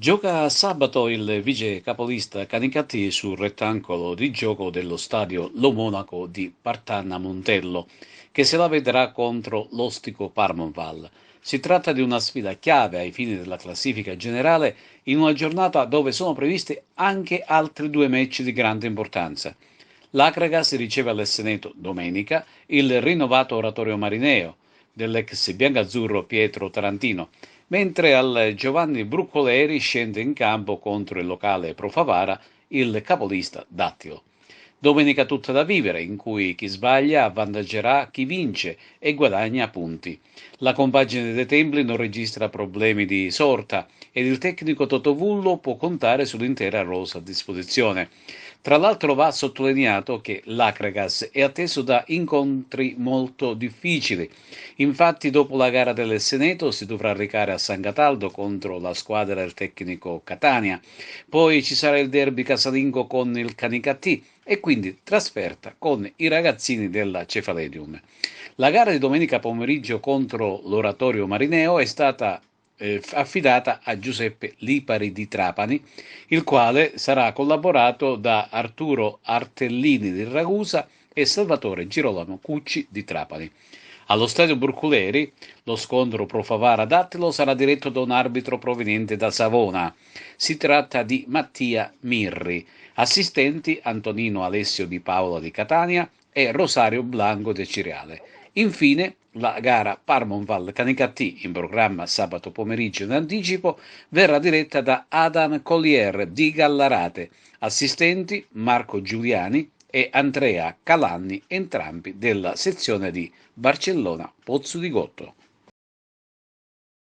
Gioca sabato il vice capolista Canicattì sul rettangolo di gioco dello stadio Lo Monaco di Partanna Montello, che se la vedrà contro l'Ostico Parmonval. Si tratta di una sfida chiave ai fini della classifica generale in una giornata dove sono previsti anche altri due match di grande importanza. L'Acragas riceve all'Esseneto domenica il rinnovato oratorio marineo dell'ex biancazzurro Pietro Tarantino, mentre al Giovanni Bruccoleri scende in campo contro il locale Pro Favara il capolista Dattilo. Domenica tutta da vivere, in cui chi sbaglia avvantaggerà chi vince e guadagna punti. La compagine dei Templi non registra problemi di sorta ed il tecnico Totovullo può contare sull'intera rosa a disposizione. Tra l'altro va sottolineato che l'Acragas è atteso da incontri molto difficili. Infatti dopo la gara dell'Esseneto si dovrà recare a San Cataldo contro la squadra del tecnico Catania, poi ci sarà il derby casalingo con il Canicattì e quindi trasferta con i ragazzini della Cefalenium. La gara di domenica pomeriggio contro l'Oratorio Marineo è stata affidata a Giuseppe Lipari di Trapani, il quale sarà collaborato da Arturo Artellini di Ragusa e Salvatore Girolamo Cucci di Trapani. Allo stadio Burculeri lo scontro pro Favara Dattilo sarà diretto da un arbitro proveniente da Savona. Si tratta di Mattia Mirri. Assistenti Antonino Alessio Di Paola di Catania e Rosario Blanco de Ciriale. Infine, la gara Parmonval Canicattì, in programma sabato pomeriggio in anticipo, verrà diretta da Adam Collier di Gallarate. Assistenti Marco Giuliani e Andrea Calanni, entrambi della sezione di Barcellona Pozzo di Gotto.